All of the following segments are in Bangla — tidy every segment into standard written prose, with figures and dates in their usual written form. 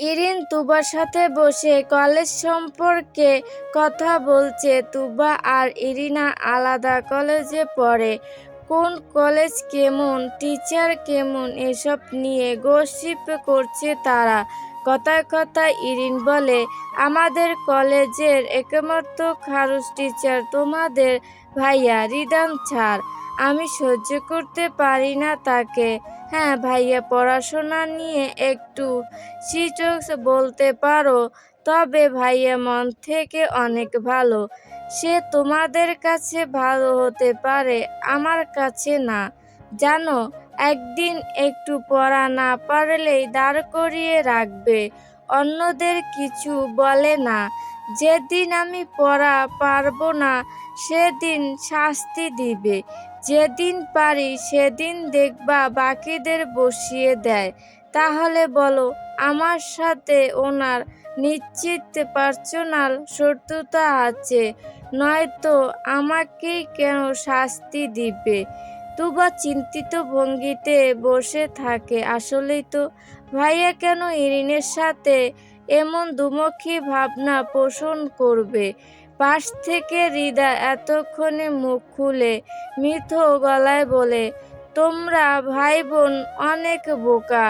ইরিন তুবার সাথে বসে কলেজ সম্পর্কে কথা বলছে। তুবা আর ইরিনা আলাদা কলেজে পড়ে। কোন কলেজ কেমন, টিচার কেমন, এসব নিয়ে গসিপ করছে তারা। কথায় কথায় ইরিন বলে, আমাদের কলেজের একমাত্র খারুস টিচার তোমাদের ভাইয়া রিদান ছাড়। আমি সহ্য করতে পারি না তাকে। হ্যাঁ ভাইয়া পড়াশোনা নিয়ে একটু সিরিয়াস বলতে পারো, তবে ভাইয়া মন থেকে অনেক ভালো। সে তোমাদের কাছে ভালো হতে পারে, আমার কাছে না। জানো, একদিন একটু পড়া না পারলেই দাঁড় করিয়ে রাখবে, অন্যদের কিছু বলে না। যেদিন আমি পড়া পারবো না সেদিন শাস্তি দিবে, যেদিন পারি সেদিন দেখবা বাকিদের বসিয়ে দেয়। তাহলে বলো, আমার সাথে ওনার নিশ্চিত পার্সোনাল শত্রুতা আছে, নয়তো আমাকেই কেন শাস্তি দিবে? তুবা চিন্তিত ভঙ্গিতে বসে থাকে। আসলেই তো, ভাইয়া কেন ইরিনের সাথে এমন দুমুখী ভাবনা পোষণ করবে? পাশ থেকে হৃদা এতক্ষণে মুখ খুলে মৃত গলায় বলে, তোমরা ভাই বোন অনেক বোকা,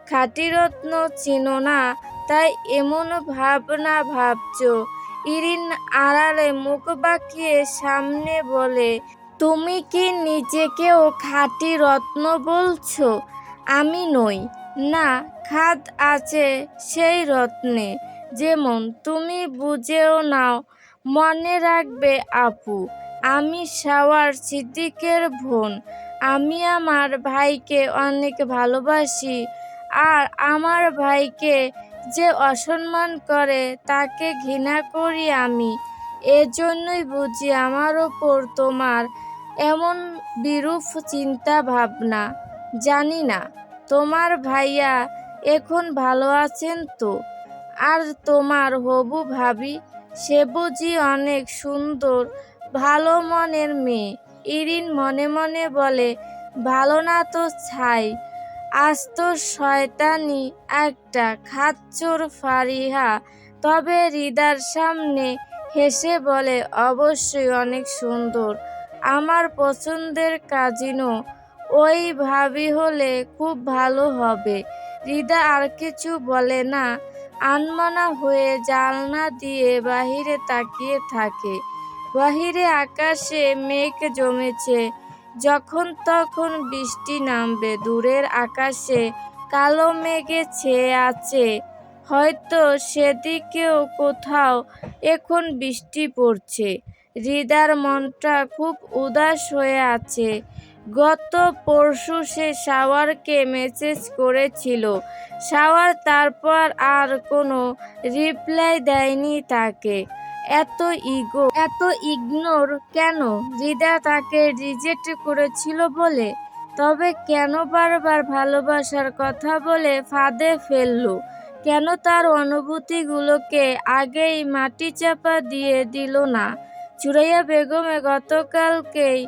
খাঁটি রত্ন চিনো না, তাই এমন ভাবনা ভাবছো। ইরিন আড়ালে মুখ বাঁকিয়ে সামনে বলে, তুমি কি নিজেকেও খাঁটি রত্ন বলছো? আমি নই। না, খাদ আছে সেই রত্নে, যেমন তুমি বুঝেও নাও। মনে রাখবে আপু, আমি সাওয়ার সিদ্দিকের বোন। আমি আমার ভাইকে অনেক ভালোবাসি, আর আমার ভাইকে যে অসম্মান করে তাকে ঘৃণা করি আমি। এজন্যই বুঝি আমার ওপর তোমার এমন বিরূপ চিন্তা ভাবনা। জানি না তোমার ভাইয়া এখন ভালো আছেন তো? আর তোমার হবু ভাবি, সে বুঝি অনেক সুন্দর, ভালো মনের মেয়ে? ইরিন মনে মনে বলে, ভালো না তো ছাই, আস্ত শয়তানি একটা খাচ্চর ফারিহা। তবে হৃদার সামনে হেসে বলে, অবশ্যই অনেক সুন্দর, আমার পছন্দের কাজিনো। ওই ভাবি হলে খুব ভালো হবে। হৃদা আর কিছু বলে না, আনমনা হয়ে জানলা দিয়ে বাহিরে তাকিয়ে থাকে। বাহিরে আকাশে মেঘ জমেছে, যখন তখন বৃষ্টি নামবে। দূরের আকাশে কালো মেঘে ছেয়ে আছে, হয়তো সেদিকেও কোথাও এখন বৃষ্টি পড়ছে। হৃদার মনটা খুব উদাস হয়ে আছে। গত পরশু সে শাওয়ারকে মেসেজ করেছিল, শাওয়ার তারপর আর কোনো রিপ্লাই দেয়নি তাকে। এত ইগো, এত ইগনোর কেন? হৃদা তাকে রিজেক্ট করেছিল বলে? তবে কেন বারবার ভালোবাসার কথা বলে ফাঁদে ফেললো? কেন তার অনুভূতিগুলোকে আগেই মাটিচাপা দিয়ে দিল না? সুরাইয়া বেগমে গতকালকেই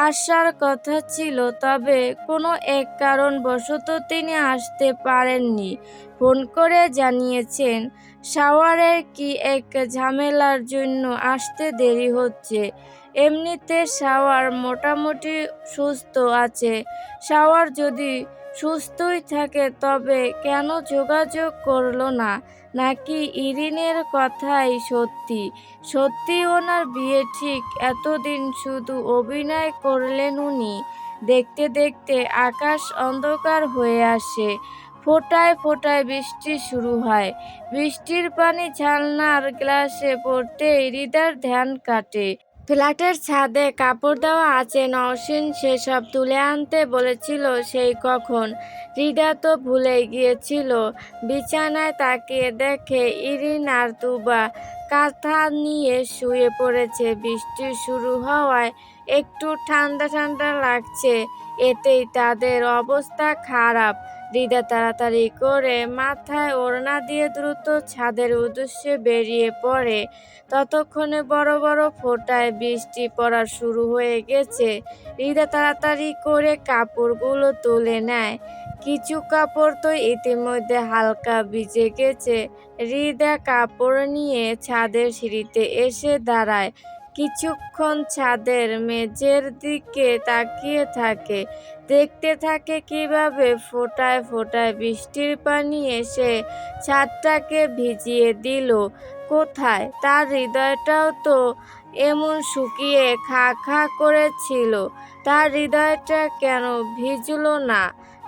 আসার কথা ছিল, তবে কোনো এক কারণবশত তিনি আসতে পারেননি। ফোন করে জানিয়েছেন শাওয়ারের কি এক ঝামেলার জন্য আসতে দেরি হচ্ছে। এমনিতে শাওয়ার মোটামুটি সুস্থ আছে। শাওয়ার যদি সুস্থই থাকে তবে কেন যোগাযোগ করলো না? নাকি ইরিনের কথাই সত্যি? সত্যি ওনার বিয়ে ঠিক? এতদিন শুধু অভিনয় করলেন উনি। দেখতে দেখতে আকাশ অন্ধকার হয়ে আসে, ফোঁটায় ফোঁটায় বৃষ্টি শুরু হয়। বৃষ্টির পানি জানলার গ্লাসে পড়তেই হৃদার ধ্যান কাটে। ফ্ল্যাটের ছাদে কাপড় দেওয়া আছে, নওশীন সেসব তুলে আনতে বলেছিল সেই কখন। হৃদা তো ভুলেই গিয়েছিল। বিছানায় তাকিয়ে দেখে ইরিন আর তুবা কাঁথা নিয়ে শুয়ে পড়েছে। বৃষ্টি শুরু হওয়ায় একটু ঠান্ডা ঠান্ডা লাগছে, এতেই তাদের অবস্থা খারাপ। হৃদা তাড়াতাড়ি করে মাথায় ওড়না দিয়ে দ্রুত ছাদের উদ্দেশ্যে বেরিয়ে পড়ে। ততক্ষণে বড় বড় ফোঁটায় বৃষ্টি পড়া শুরু হয়ে গেছে। হৃদা তাড়াতাড়ি করে কাপড়গুলো তুলে নেয়। কিছু কাপড় তো ইতিমধ্যে হালকা ভিজে গেছে। হৃদা কাপড় নিয়ে ছাদের সিঁড়িতে এসে দাঁড়ায়। কিছুক্ষণ ছাদের মেঝের দিকে তাকিয়ে থাকে। দেখতে থাকে কিভাবে ফোঁটায় ফোঁটায় বৃষ্টির পানি এসে ছাদটাকে ভিজিয়ে দিল। কোথায় তার হৃদয়টাও তো এমন শুকিয়ে খা খা করেছিল, তার হৃদয়টা কেন ভিজল না?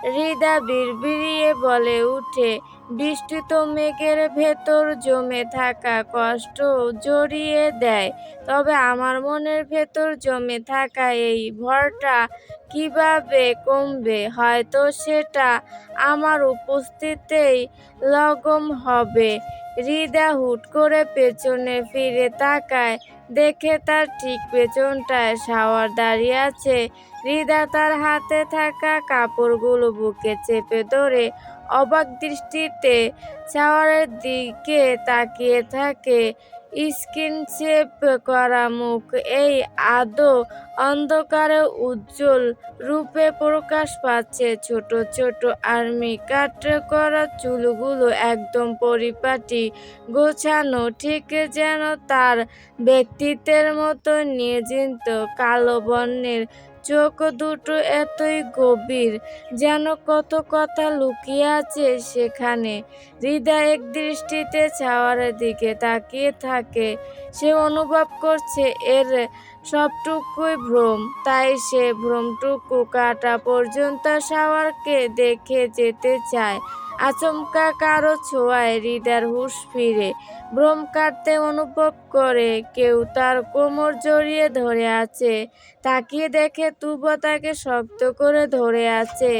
হৃদা বিড়বিড়িয়ে বলে উঠে, বৃষ্টি তো মেঘের ভেতর জমে থাকা কষ্ট জড়িয়ে দেয়, তবে আমার মনের ভেতর জমে থাকা এই ভরটা কিভাবে কমবে? হয়তো সেটা আমার উপস্থিতিতেই লঘম হবে। হৃদা হুট করে পেছনে ফিরে তাকায়, দেখে তার ঠিক পেছনটায় শাওয়ার দাঁড়িয়ে আছে। হৃদা তার হাতে থাকা কাপড়গুলো বুকে চেপে ধরে অবাক দৃষ্টিতে শাওয়ারের দিকে তাকিয়ে থাকে। স্কিনশেপ করা মুখ এই আদো অন্ধকারে উজ্জ্বল রূপে প্রকাশ পাচ্ছে। ছোট ছোট আর্মি কাট করা চুলগুলো একদম পরিপাটি গোছানো, ঠিক যেন তার ব্যক্তিত্বের মতো নির্জিত। কালো বর্ণের চোখ দুটো এতই গভীর, যেন কত কথা লুকিয়ে আছে সেখানে। হৃদয় এক দৃষ্টিতে ছাওয়ারের দিকে তাকিয়ে থাকে। সে অনুভব করছে এর সবটুকুই ভ্রম, তাই সে ভ্রমটুকু কাটা পর্যন্ত শাওয়ারকে দেখে যেতে চায়। আচমকা কারো ছোঁয়ায় হৃদয়ের হুঁশ ফিরে। ভ্রম কাটতে অনুভব করে কেউ তার কোমর জড়িয়ে ধরে আছে। তাকিয়ে দেখে তুবা তাকে শক্ত করে ধরে আছে।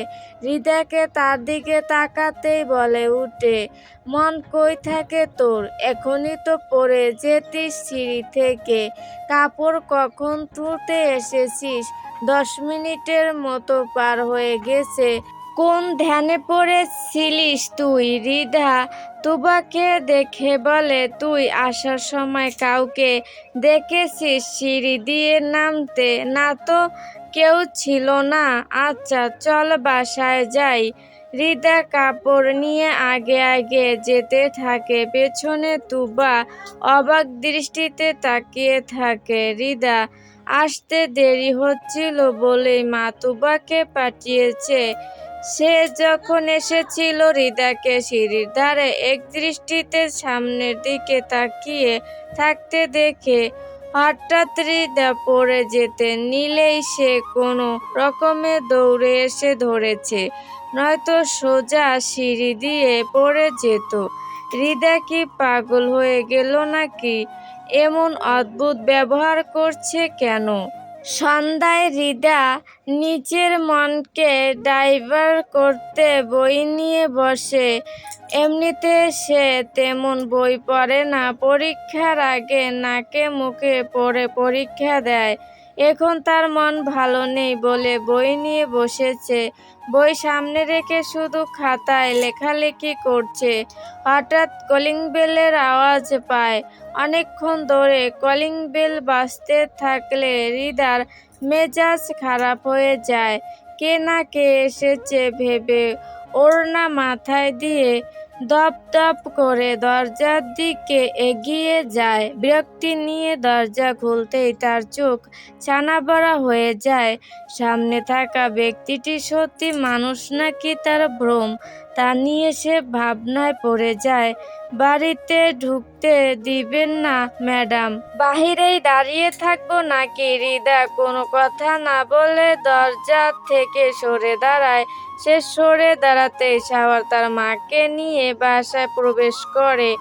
হৃদয়কে তার দিকে তাকাতেই বলে উঠে, মন কই থাকে তোর? এখনই তো পড়ে যেতিস সিঁড়ি থেকে। কাপড় কখন তুলতে এসেছিস? 10 মিনিটের মতো পার হয়ে গেছে। কোন ধ্যানে পড়েছিলিস তুই? হৃদা তুবাকে দেখে বলে, তুই আসার সময় কাউকে দেখেছিস সিঁড়ি দিয়ে নামতে? না তো, কেউ ছিল না। আচ্ছা চল বাসায় যাই। হৃদা কাপড় নিয়ে আগে আগে যেতে থাকে। পেছনে তুবা অবাক দৃষ্টিতে তাকিয়ে থাকে। হৃদা আসতে দেরি হচ্ছিল বলেই মা তুবাকে পাঠিয়েছে। সে যখন এসেছিল হৃদাকে সিঁড়ির ধারে একদৃষ্টিতে সামনের দিকে তাকিয়ে থাকতে দেখে হঠাৎ হৃদা পড়ে যেতে নিলেই সে কোনো রকমে দৌড়ে এসে ধরেছে, নয়তো সোজা সিঁড়ি দিয়ে পড়ে যেত। হৃদা কি পাগল হয়ে গেল নাকি? এমন অদ্ভুত ব্যবহার করছে কেন? সন্ধ্যায় হৃদা নিজের মনকে ডাইভার্ট করতে বই নিয়ে বসে। এমনিতে সে তেমন বই পড়ে না, পরীক্ষার আগে নাকে মুখে পড়ে পরীক্ষা দেয়। এখন তার মন ভালো নেই বলে বই নিয়ে বসেছে। বই সামনে রেখে শুধু খাতায় লেখালেখি করছে। হঠাৎ কলিং বেলের আওয়াজ পায়। অনেকক্ষণ ধরে কলিং বেল বাজতে থাকলে হৃদার মেজাজ খারাপ হয়ে যায়। কে না কে এসেছে ভেবে ওড়না মাথায় দিয়ে দপ দপ করে দরজার দিকে এগিয়ে যায়। বিরক্তি নিয়ে দরজা খুলতেই তার চোখ ছানাবড়া হয়ে যায়। সামনে থাকা ব্যক্তিটি সত্যি মানুষ নাকি তার ভ্রম, তা নিয়ে সে ভাবনায় পড়ে যায়। বাড়িতে ঢুকতে দিবেন না ম্যাডাম? বাহিরেই দাঁড়িয়ে থাকবো নাকি? হৃদা কোনো কথা না বলে দরজা থেকে সরে দাঁড়ায়। সে সরে দাঁড়াতেই শাওয়ার তার মাকে নিয়ে বাসায় প্রবেশ করে।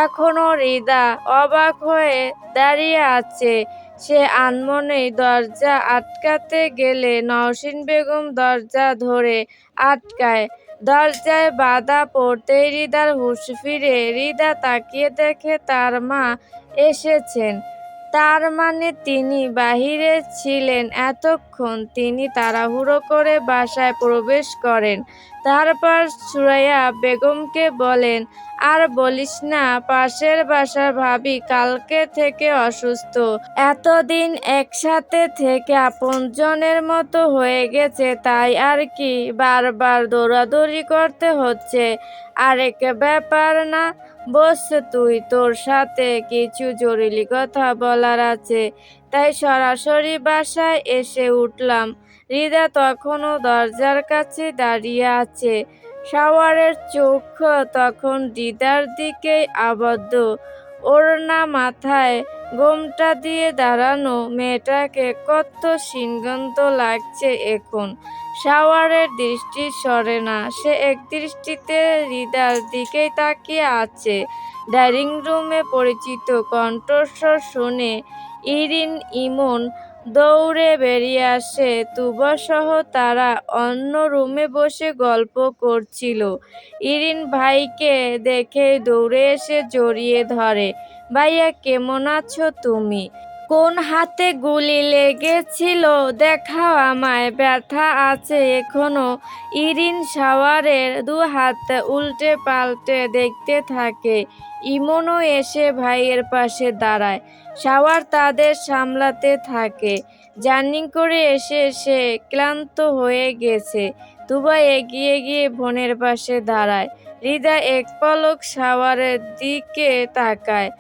এখনো হৃদা অবাক হয়ে দাঁড়িয়ে আছে। সে আনমনেই দরজা আটকাতে গেলে নওশিন বেগম দরজা ধরে আটকায়। দরজায় বাধা পড়তেই হৃদার হুঁশ ফিরে। হৃদা তাকিয়ে দেখে তার মা এসেছেন। তার মানে তিনি বাহিরে ছিলেন এতক্ষণ। তিনি তাড়াহুড়ো করে বাসায় প্রবেশ করেন। তারপর সুরাইয়া বেগমকে বলেন, আর বলিস না, পাশের বাসার ভাবি কালকে থেকে অসুস্থ। এতদিন একসাথে থেকে আপনজনের মতো হয়ে গেছে, তাই আর কি বারবার দৌড়াদৌড়ি করতে হচ্ছে। আরেক ব্যাপার না বস, তোর সাথে কিছু জরুরি কথা বলার আছে, তাই সরাসরি বাসায় এসে উঠলাম। হৃদা তখনও দরজার কাছে দাঁড়িয়ে আছে। শাওয়ারের চোখ তখন হৃদার দিকেই আবদ্ধ। ওড়না মাথায় গোমটা দিয়ে দাঁড়ানো মেয়েটাকে কত সিনগন্ত লাগছে এখন। শাওয়ারের দৃষ্টি সরে না, সে একদৃষ্টিতে হৃদার দিকেই তাকিয়ে আছে। ডাইনিং রুমে পরিচিত কণ্ঠস্বর শুনে ইরিন ইমন দৌড়ে বেরিয়ে আসে। তুবাসহ তারা অন্য রুমে বসে গল্প করছিল। ইরিন ভাইকে দেখে দৌড়ে এসে জড়িয়ে ধরে। ভাইয়া, কেমন আছো তুমি? কোন হাতে গুলি লেগেছিল দেখাও আমায়, ব্যথা আছে এখনো? ইরিন শাওয়ারের দু হাত উল্টে পাল্টে দেখতে থাকে। ইমনও এসে ভাইয়ের পাশে দাঁড়ায়। শাওয়ার তাদের সামলাতে থাকে। জার্নি করে এসে সে ক্লান্ত হয়ে গেছে। তুবা এগিয়ে গিয়ে বোনের পাশে দাঁড়ায়। হৃদা এক পলক শাওয়ারের দিকে তাকায়,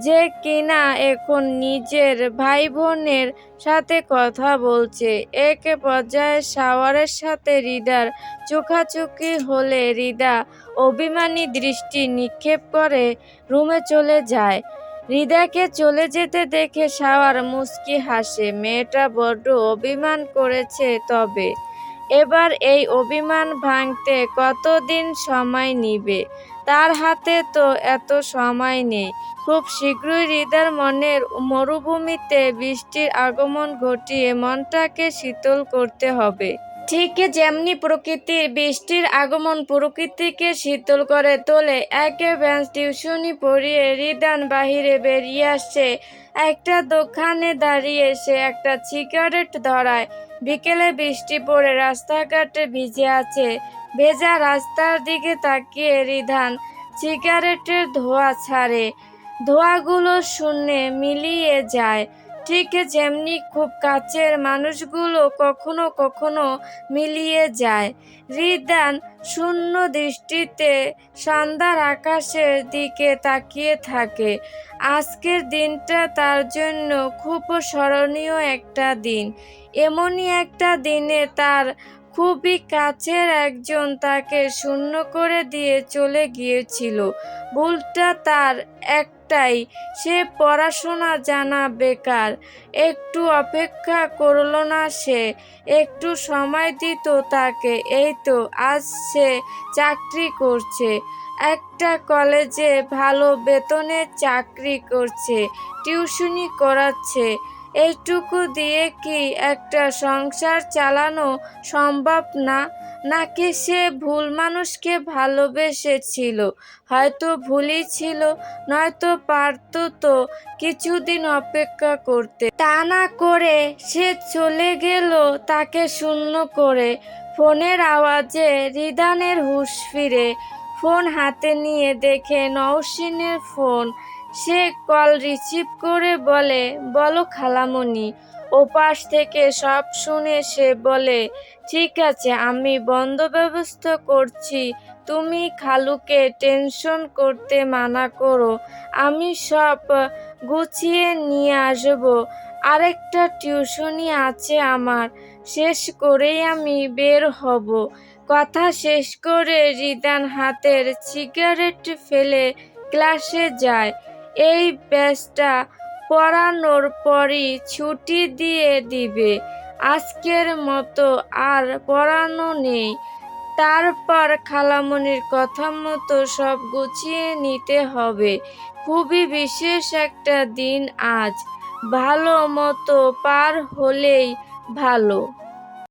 যে কিনা এখন নিজের ভাই বোনের সাথে কথা বলছে। এক পর্যায়ে শাওয়ারের সাথে হৃদার চোখাচোখি হলে হৃদা অভিমানী দৃষ্টি নিক্ষেপ করে রুমে চলে যায়। হৃদাকে চলে যেতে দেখে শাওয়ার মুচকি হাসে। মেয়েটা বড্ড অভিমান করেছে, তবে এবার এই অভিমান ভাঙতে কতদিন সময় নিবে? তার হাতে তো এত সময় নেই। খুব শীঘ্রই হৃদার মনের মরুভূমিতে বৃষ্টির আগমন ঘটিয়ে মনটাকে শীতল করতে হবে। ঠিক যেমনি প্রকৃতির বৃষ্টির আগমন প্রকৃতিকে শীতল করে তোলে। একে বেঞ্চ টিউশনি পড়িয়ে রিদান বাহিরে বেরিয়ে আসছে। একটা দোকানে দাঁড়িয়ে সে একটা সিগারেট ধরায়। বিকেলে বৃষ্টি পড়ে রাস্তাঘাটে ভিজে আছে। ভেজা রাস্তার দিকে তাকিয়ে রিধান সিগারেটের ধোঁয়া ছাড়ে। ধোঁয়াগুলো শূন্যে মিলিয়ে যায়, ঠিক যেমনি খুব কাছের মানুষগুলো কখনো কখনো মিলিয়ে যায়। রিদান শূন্য দৃষ্টিতে সন্ধ্যার আকাশের দিকে তাকিয়ে থাকে। আজকের দিনটা তার জন্য খুব স্মরণীয় একটা দিন। এমনই একটা দিনে তার খুবই কাছের একজন তাকে শূন্য করে দিয়ে চলে গিয়েছিল। ভুলটা তার একটাই, সে পড়াশোনা জানা বেকার। একটু অপেক্ষা করল না সে, একটু সময় দিত তাকে। এই তো আজ সে চাকরি করছে, একটা কলেজে ভালো বেতনের চাকরি করছে, টিউশনি করাচ্ছে। এইটুকু দিয়ে কি একটা সংসার চালানো সম্ভব না? নাকি সে ভুল মানুষকে ভালোবেসেছিল? হয়তো ভুলই ছিল, নয়তো পারত তো কিছুদিন অপেক্ষা করতে। তা না করে সে চলে গেল তাকে শূন্য করে। ফোনের আওয়াজে রিদানের হুঁশ ফিরে। ফোন হাতে নিয়ে দেখে নওশিনের ফোন। সে কল রিসিভ করে বলে, বলো খালামণি। ওপাশ থেকে সব শুনে সে বলে, ঠিক আছে, আমি বন্দোবস্ত করছি, তুমি খালুকে টেনশন করতে মানা করো, আমি সব গুছিয়ে নিয়ে আসবো। আরেকটা টিউশনি আছে আমার, শেষ করেই আমি বের হব। কথা শেষ করে রিদান হাতের সিগারেট ফেলে ক্লাসে যায়। এই ব্যাচটা পড়ানোর পরই ছুটি দিয়ে দিবে। আজকের মতো আর পড়ানো নেই। তারপর খালামণির কথা মতো সব গুছিয়ে নিতে হবে। খুবই বিশেষ একটা দিন আজ, ভালো মতো পার হলেই ভালো।